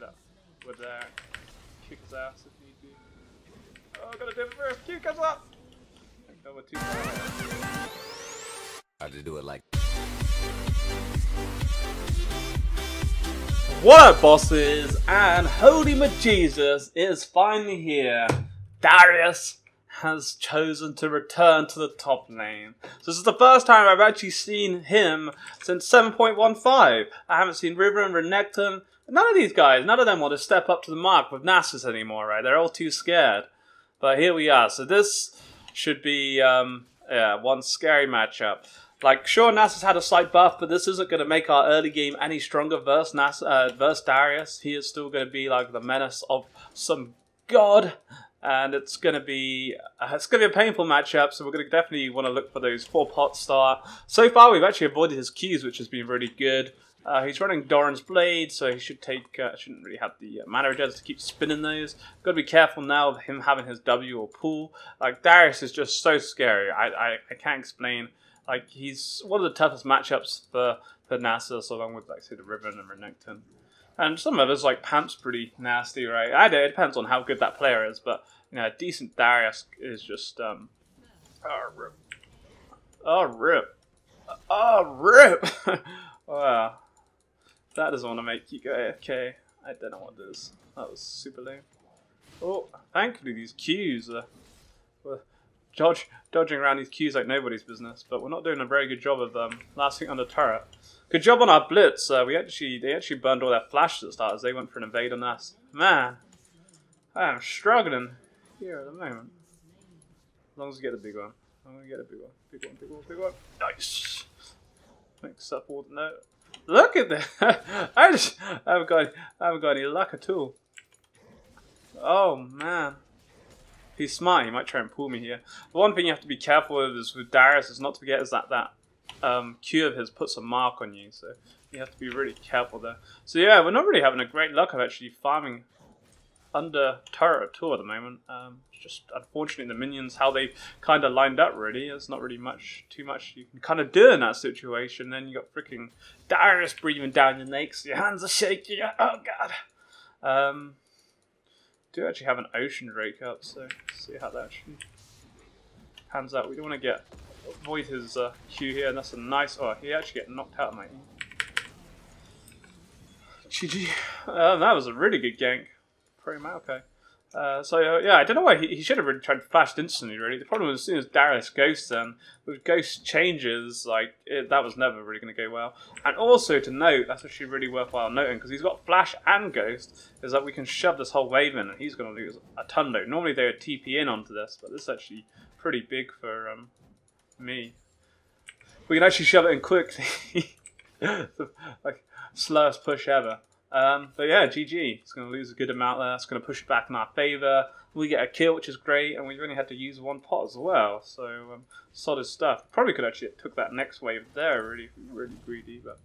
that. With kick his ass if need be. Oh, gotta do it first. Q comes up. No, we're too far. I had to do it like. What up, bosses? And holy majesus is finally here. Darius has chosen to return to the top lane. So this is the first time I've actually seen him since 7.15. I haven't seen River and Renekton. None of these guys, none of them want to step up to the mark with Nasus anymore, right? They're all too scared. But here we are. So this should be one scary matchup. Like, sure, Nasus had a slight buff, but this isn't going to make our early game any stronger versus Darius. He is still going to be like the menace of some god. And it's going to be a painful matchup, so we're going to definitely want to look for those 4-pot start. So far, we've actually avoided his Qs, which has been really good. He's running Doran's Blade, so he should take shouldn't really have the mana regens to keep spinning those. Got to be careful now of him having his W or pull. Like, Darius is just so scary. I can't explain. Like, he's one of the toughest matchups for Nasus, along with, like, say, the Riven and Renekton. And some others, like Pamp's pretty nasty, right? It depends on how good that player is, but, you know, a decent Darius is just, oh, rip. Oh, rip. Oh, rip! Wow. That doesn't want to make you go AFK. I don't know what it is. That was super lame. Oh, thankfully these Qs were dodging around these Qs like nobody's business, but we're not doing a very good job of lasting under turret. Good job on our blitz. They actually burned all their flashes at start as they went for an invade on us. Man, I am struggling here at the moment. As long as we get a big one. I'm gonna get a big one. Big one. Nice. Mix up all the note. Look at that! I haven't got any luck at all. Oh man. He's smart, he might try and pull me here. The one thing you have to be careful with is with Darius is not to forget is that Q of his puts a mark on you, so you have to be really careful there. So yeah, we're not really having a great luck of actually farming under turret at all at the moment. Just unfortunately the minions, how they kind of lined up really, there's not really too much you can kind of do in that situation. Then you got freaking Darius breathing down your necks, your hands are shaky, oh god. Do actually have an Ocean Drake up, so let's see how that actually pans out. We don't want to avoid his Q here, and that's a nice. Oh, he actually get knocked out, mate. GG. That was a really good gank. Pretty much okay. Yeah, I don't know why he should have really tried to flash instantly. Really, the problem was as soon as Darius ghosts, then with ghost changes, like that was never really going to go well. And also to note, that's actually really worthwhile noting because he's got flash and ghost, is that we can shove this whole wave in, and he's going to lose a ton load. Normally they would TP in onto this, but this is actually pretty big for me. We can actually shove it in quickly, like slowest push ever. But yeah, GG. It's going to lose a good amount there. It's going to push it back in our favour. We get a kill, which is great, and we've only had to use 1 pot as well. So solid stuff. Probably could actually took that next wave there, really greedy, but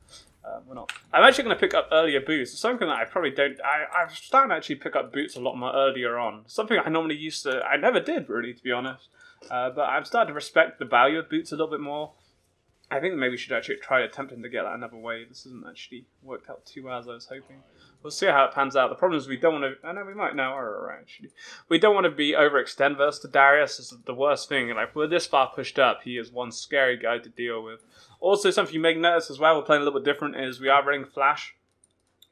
we're not. I'm actually going to pick up earlier boots. It's something that I probably don't. I'm starting to actually pick up boots a lot more earlier on. Something I normally used to. I never did really, to be honest. But I'm starting to respect the value of boots a little bit more. I think maybe we should actually try attempting to get that another wave. This hasn't actually worked out too well as I was hoping. We'll see how it pans out. The problem is we don't want to... I know we might now. Alright, actually. We don't want to be overextend versus Darius. This is the worst thing. Like, we're this far pushed up. He is one scary guy to deal with. Also, something you may notice as well, we're playing a little bit different, is we are running Flash.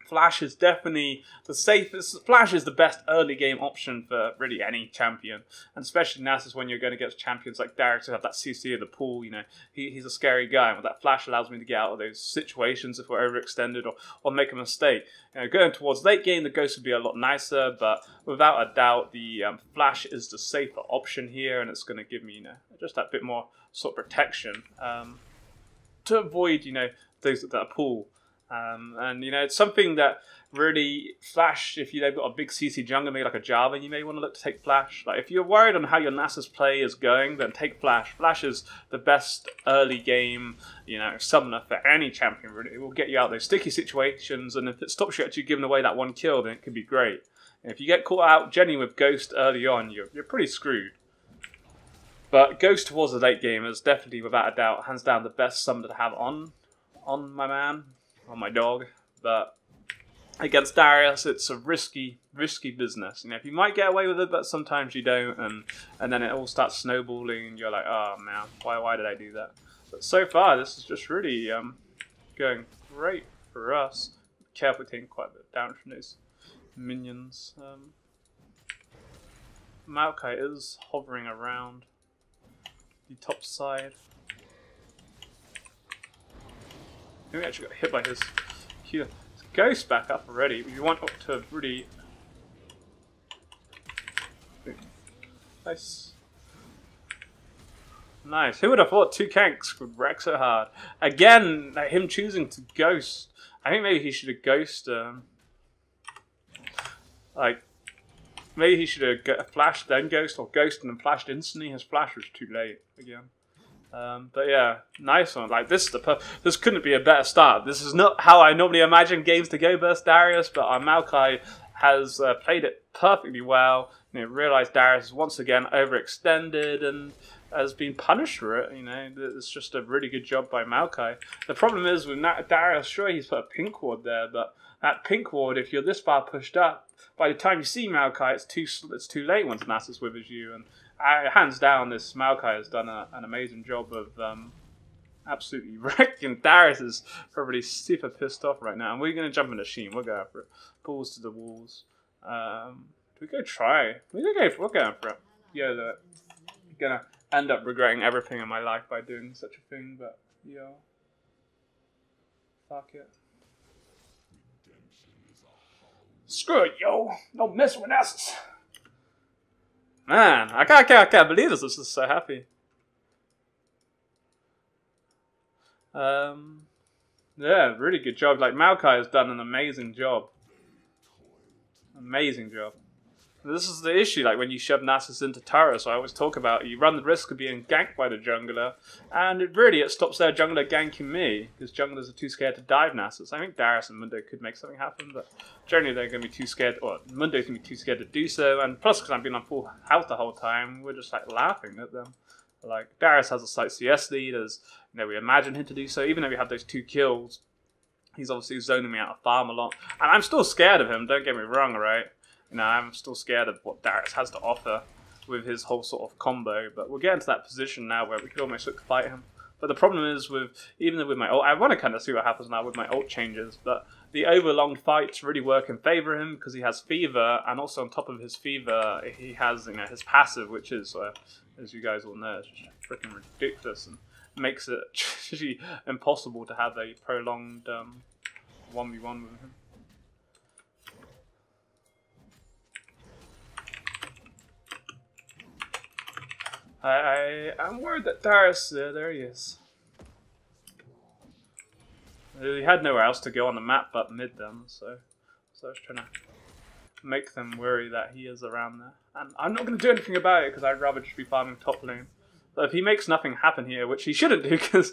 Flash is definitely the safest. Flash is the best early game option for really any champion, and especially Nasus when you're going against champions like Darius who have that CC of the pool. You know, he's a scary guy, and with that Flash allows me to get out of those situations if we're overextended or make a mistake. You know, going towards late game, the Ghost would be a lot nicer, but without a doubt, the Flash is the safer option here, and it's going to give me, you know, just that bit more sort of protection to avoid, you know, those that pool. And you know, it's something that really Flash, if they've got a big CC jungle, maybe like a Java, you may want to look to take Flash. Like if you're worried on how your Nasus play is going, then take Flash. Flash is the best early game, you know, summoner for any champion. Really, it will get you out of those sticky situations, and if it stops you actually giving away that 1 kill, then it can be great. And if you get caught out genuine with Ghost early on, you're pretty screwed. But Ghost towards the late game is definitely, without a doubt, hands down the best summoner to have on my man. On my dog, but against Darius, it's a risky business. You know, if you might get away with it, but sometimes you don't, and then it all starts snowballing, and you're like, oh man, why did I do that? But so far, this is just really going great for us. Carefully taking quite a bit of damage from those minions. Maokai is hovering around the top side. I think we actually got hit by his Q. Ghost back up already. We want up to really nice. Nice. Who would have thought 2 ganks would wreck so hard? Again, like him choosing to ghost. I think maybe he should have ghosted. Like maybe he should have flashed then ghost, or ghosted and flashed instantly. His flash was too late again. But yeah, nice one. Like this couldn't be a better start. This is not how I normally imagine games to go versus Darius, but our Maokai has played it perfectly well. You know, realized Darius is once again overextended and has been punished for it. You know, it's just a really good job by Maokai. The problem is with Darius, sure he's put a pink ward there, but that pink ward, if you're this far pushed up, by the time you see Maokai, it's too late once Nasus withers you. And hands down, this Maokai has done an amazing job of absolutely wrecking. Darius is probably super pissed off right now. And we're going to jump in the Sheen. We'll go for it. Balls to the walls. Do we go try? We're going for it. Yeah, I'm going to end up regretting everything in my life by doing such a thing. But, yo. Fuck it. Screw it, yo. Don't mess with Nasus. Man, I can't believe this. I'm just so happy. Yeah, really good job. Like, Maokai has done an amazing job. Amazing job. This is the issue, like, when you shove Nasus into turret, so I always talk about, you run the risk of being ganked by the jungler, and it stops their jungler ganking me, because junglers are too scared to dive Nasus. I think Darius and Mundo could make something happen, but generally they're going to be too scared, or Mundo's going to be too scared to do so, and plus because I've been on full health the whole time, we're just, like, laughing at them. Like, Darius has a slight CS lead, as, you know, we imagine him to do so, even though we have those 2 kills, he's obviously zoning me out of farm a lot, and I'm still scared of him, don't get me wrong, right? You know, I'm still scared of what Darius has to offer with his whole sort of combo, but we'll get into that position now where we could almost look to fight him. But the problem is even with my ult, I want to kind of see what happens now with my ult changes, but the overlonged fights really work in favor of him because he has fever, and also on top of his fever, he has, you know, his passive, which is, as you guys all know, it's just freaking ridiculous and makes it actually impossible to have a prolonged 1v1 with him. I'm worried that Darius, there he is. He had nowhere else to go on the map but mid then, so I was trying to make them worry that he is around there. And I'm not going to do anything about it because I'd rather just be farming top lane. But if he makes nothing happen here, which he shouldn't do because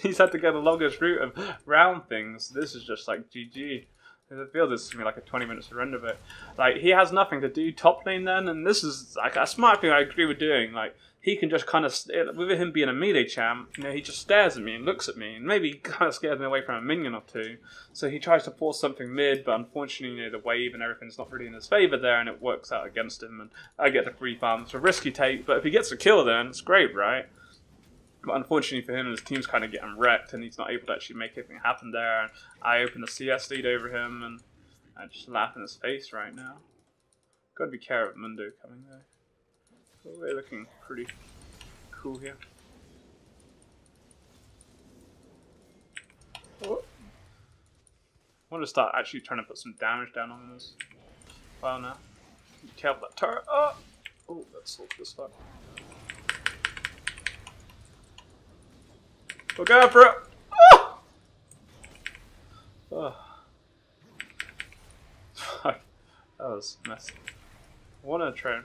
he's had to go the longest route of round things, this is just like GG. I feel this is going to be like a 20-minute surrender, but like he has nothing to do top lane then, and this is like a smart thing I agree with doing. Like he can just kind of, with him being a melee champ, you know, he just stares at me and looks at me, and maybe kind of scares me away from a minion or 2. So he tries to force something mid, but unfortunately, you know, the wave and everything's not really in his favor there, and it works out against him. And I get the free farm. It's a risky take, but if he gets a kill, then it's great, right? But unfortunately for him, his team's kind of getting wrecked, and he's not able to actually make anything happen there. And I open a CS lead over him, and I just laugh in his face right now. Got to be careful of Mundo coming there. But we're looking pretty cool here. Oh. I want to start actually trying to put some damage down on this. Well, now. Be careful that turret. Oh, that's all this fuck. We're going for it! Oh! Oh. Fuck. That was messy. I want to try and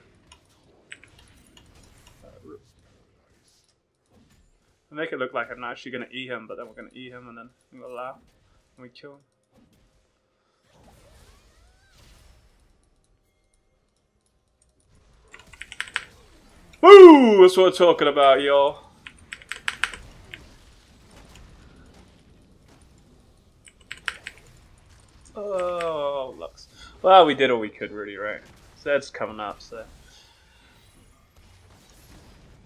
make it look like I'm not actually going to E him, but then we're going to E him and then I'm going to laugh and we kill him. Woo! That's what we're talking about, y'all. Oh, Well, we did all we could, really, right? Zed's coming up, so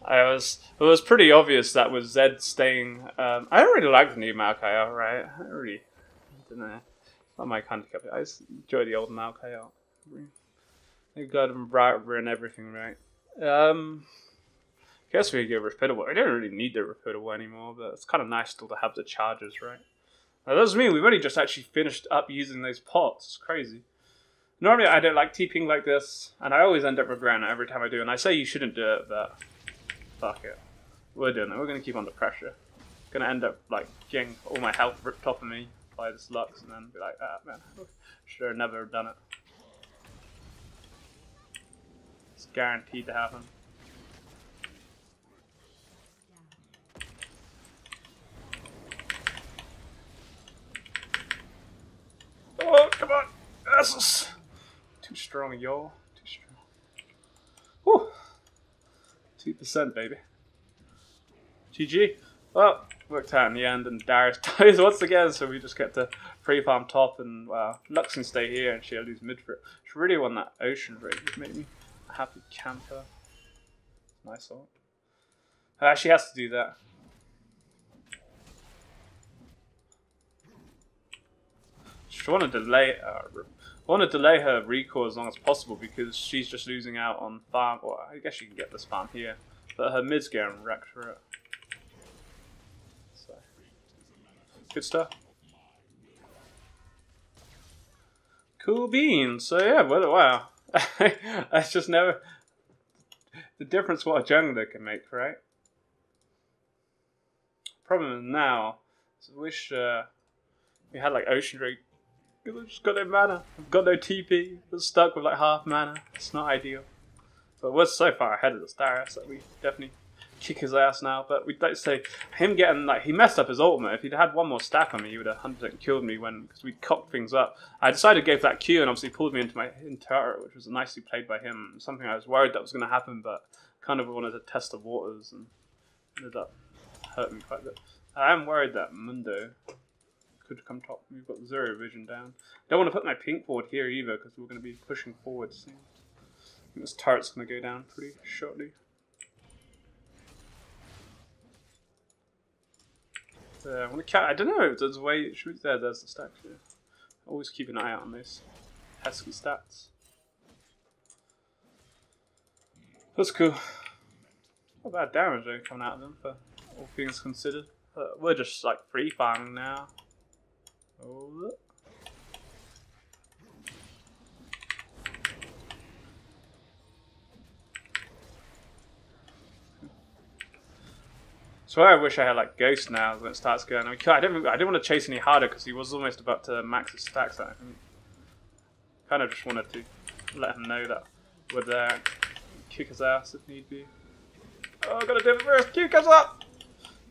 it was pretty obvious that with Zed staying. I don't really like the new Maokai, right? I really don't know. It's not my kind of cup. I just enjoy the old Maokai. They've got them brighter and everything, right? Guess we could get repeatable. I don't really need the repeatable anymore, but it's kind of nice still to have the charges, right? Now, that doesn't mean we've only just actually finished up using those pots. It's crazy. Normally, I don't like TPing like this, and I always end up regretting it every time I do. And I say you shouldn't do it, but fuck it. We're doing it. We're going to keep under pressure. Going to end up, like, getting all my health ripped off of me by this Lux, and then be like, ah, man, should have never done it. It's guaranteed to happen. Oh, come on! Nasus! Too strong, y'all. Too strong. Whew! 2%, baby. GG. Well, worked out in the end, and Darius dies once again, so we just get to free farm top, and Lux can stay here, and she'll lose mid for it. She really won that ocean raid, which made me a happy camper. Nice ult. She has to do that. She want to delay her recall as long as possible because she's just losing out on farm. Well, I guess she can get this farm here, but her mid's getting wrecked for it. So good stuff. Cool beans. So yeah, well, wow. That's just never the difference what a jungler can make, right? Problem is now, I wish we had like ocean raid. I've just got no mana. I've got no TP. I'm stuck with like half mana. It's not ideal. But we're so far ahead of this Darius that we definitely kick his ass now. But we'd like to say him getting like he messed up his ultimate. If he'd had one more stack on me, he would have 100% killed me because we cocked things up. I decided to go for that Q and obviously pulled me into my turret, which was nicely played by him. Something I was worried that was going to happen, but kind of wanted to test the waters and ended up hurting me quite a bit. I am worried that Mundo could come top. We've got 0 vision down. Don't want to put my pink forward here either because we're going to be pushing forward soon. I think this turret's going to go down pretty shortly. I want to I don't know if there's a way. There's the stack here. Always keep an eye out on those pesky stats. That's cool. Not bad damage though coming out of them for all things considered. We're just like free farming now. Oh, so I wish I had like Ghost now when it starts going. I didn't want to chase any harder because he was almost about to max his stacks out. I kind of just wanted to let him know that we're there, kick his ass if need be. Oh, I gotta do it first. Q comes up.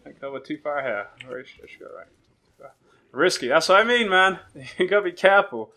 Thank God we're too far here. I should go right. Risky, that's what I mean, man. You gotta be careful.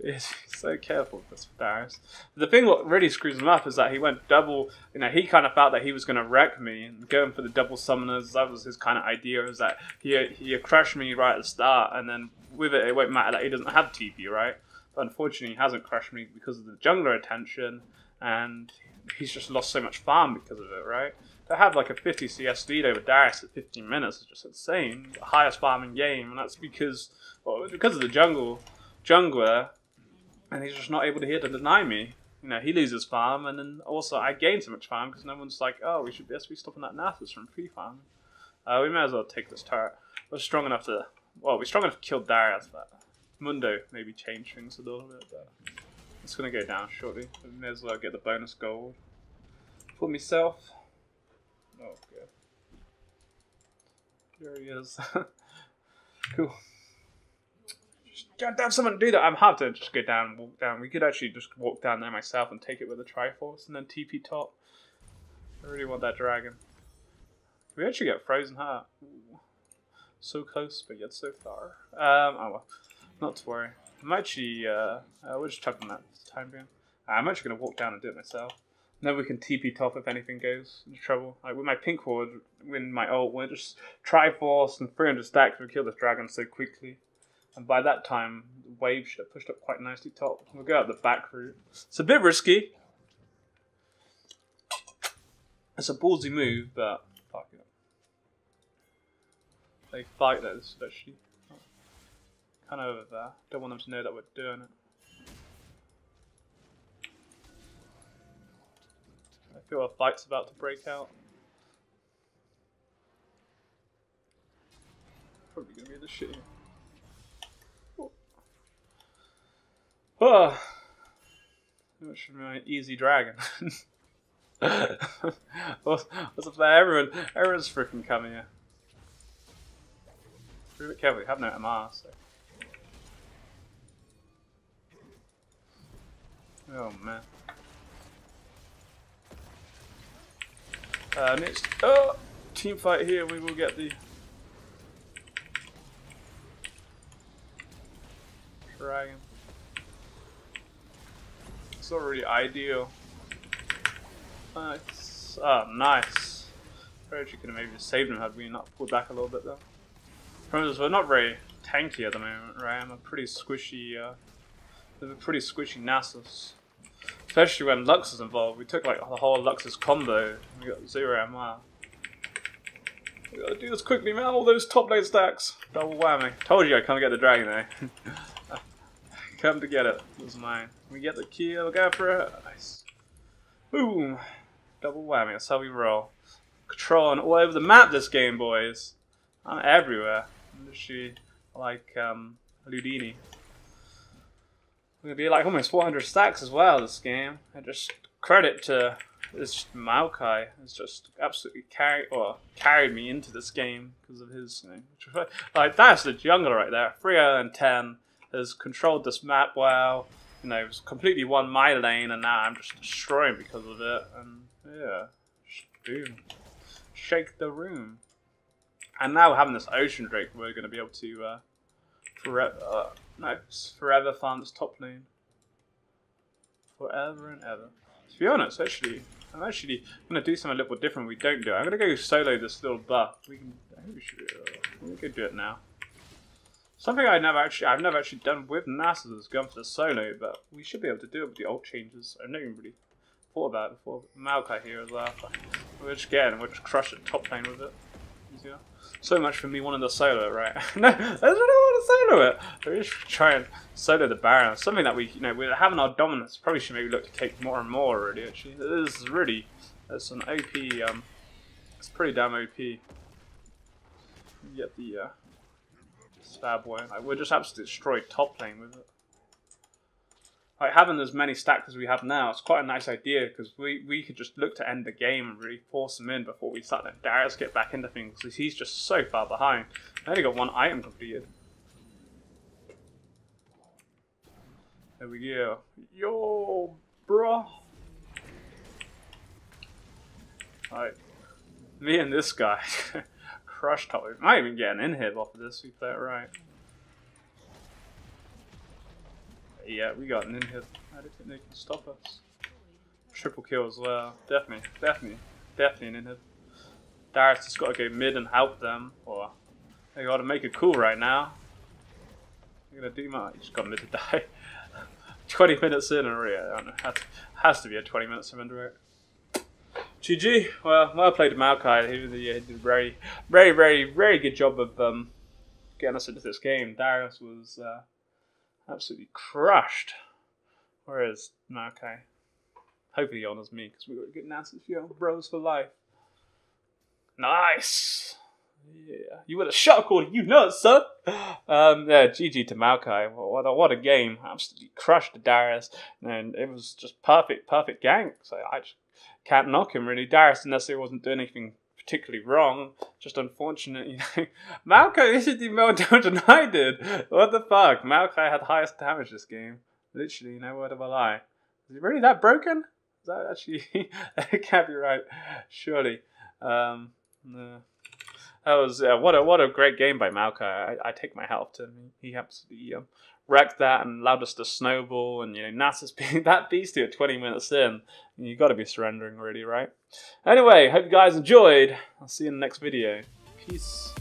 He's so careful with this Darius. The thing what really screws him up is that he went double. You know, he kind of felt that he was gonna wreck me and going for the double summoners. That was his kind of idea. Is that he crushed me right at the start, and then with it, it won't matter that he doesn't have TP, right? But unfortunately, he hasn't crushed me because of the jungler attention, and he's just lost so much farm because of it, right? To have like a 50 CS lead over Darius at 15 minutes is just insane. The highest farming game, and that's because of the jungler, and he's just not able to hit and deny me. You know, he loses farm, and then also I gain so much farm because no one's like, oh, we should be stopping that Nasus from free farming. We may as well take this turret. We're strong enough to kill Darius, but Mundo maybe change things a little bit. But it's gonna go down shortly. We may as well get the bonus gold for myself. Oh, good. There he is. Cool. Just gotta have someone do that. I'm hard to just go down and walk down. We could actually just walk down there myself and take it with a Triforce and then TP top. I really want that dragon. We actually get Frozen Heart. Ooh. So close, but yet so far. Oh well. Not to worry. I'm actually, we'll just chuck on that time being. I'm actually going to walk down and do it myself. Then we can TP top if anything goes into trouble. Like with my pink ward, when my ult, we'll just Triforce and 300 stacks, we kill this dragon so quickly. And by that time, the wave should have pushed up quite nicely top. We'll go up the back route. It's a bit risky. It's a ballsy move, but fuck it. They fight that, especially. Kind of over there. Don't want them to know that we're doing it. I feel a fight's about to break out. Probably gonna be the shit here. Oh, that should be my easy dragon. what's up there? Everyone's freaking coming here. Be a bit careful, we have no MR, so. Oh man. Next team fight here, we will get the dragon. It's not really ideal. Nice. Oh, nice. I actually could have maybe saved him had we not pulled back a little bit though. Problem is, we're not very tanky at the moment, right? I'm a pretty squishy, Nasus. Especially when Lux is involved. We took like the whole Lux's combo. We got 0 MR. We gotta do this quickly, man. All those top lane stacks. Double whammy. Told you I come get the dragon, eh? Come to get it. It was mine. We get the kill. Go for it. Nice. Boom. Double whammy. That's how we roll. Controlling all over the map this game, boys. I'm everywhere. I'm literally like Ludini. We're gonna be like almost 400 stacks as well this game. And just credit to this Maokai. It's just absolutely carried me into this game because of his. Like that's the jungler right there. 3-0-10 has controlled this map well. You know, it's completely won my lane, and now I'm just destroying because of it. And yeah, boom, shake the room. And now having this Ocean Drake, we're gonna be able to forever farm this top lane. Forever and ever. To be honest, I'm actually gonna do something a little bit different we don't do. I'm gonna go solo this little buff. We can do it now. Something I've never actually done with Nasus is gone for the solo, but we should be able to do it with the ult changes. I've never even really thought about it before. Maokai here as well. We'll just crush it top lane with it. Easier. So much for me wanting to solo it, right? No, I don't want to solo it. We should try and solo the Baron. Something that we're having our dominance. Probably should maybe look to take more and more already. Actually, this is really, it's an OP. It's pretty damn OP. You get the Stab Boy. Like, we're just absolutely destroyed top lane with it. Like having as many stacks as we have now, it's quite a nice idea because we could just look to end the game and really force him in before we start letting Darius get back into things because he's just so far behind. I only got one item completed. There we go. Yo, bro. Alright. Me and this guy. Crush top. We might even get an inhib off of this if we play it right. Yeah, we got an inhib. I don't think they can stop us. Triple kill as well. Definitely an inhib. Darius just got to go mid and help them, or they got to make it cool right now. You're gonna do much. Just got mid to die. 20 minutes in already. I don't know. Has to be a 20 minute surrender rate. GG. Well played Maokai. He did a very good job of getting us into this game. Darius was absolutely crushed. Whereas Maokai, hopefully he honors me because we got a good Nasus bros for life. Nice. Yeah, you would have shot called you nuts, son. Yeah, GG to Maokai. What a game! Absolutely crushed Darius, and it was just perfect gank. So I just can't knock him really. Darius didn't necessarily wasn't doing anything particularly wrong. Just unfortunate, you know. Maokai did more damage than I did. What the fuck? Maokai had highest damage this game. Literally, no word of a lie. Is he really that broken? Is that actually? That can't be right. Surely. No. That was what a great game by Maokai. I take my hat off to him. He absolutely wrecked that and allowed us to snowball. And you know, Nasus being that beastie at 20 minutes in, you got to be surrendering really, right? Anyway, hope you guys enjoyed. I'll see you in the next video. Peace.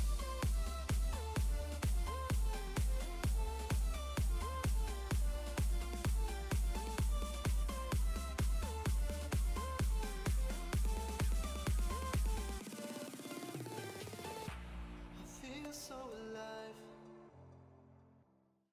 so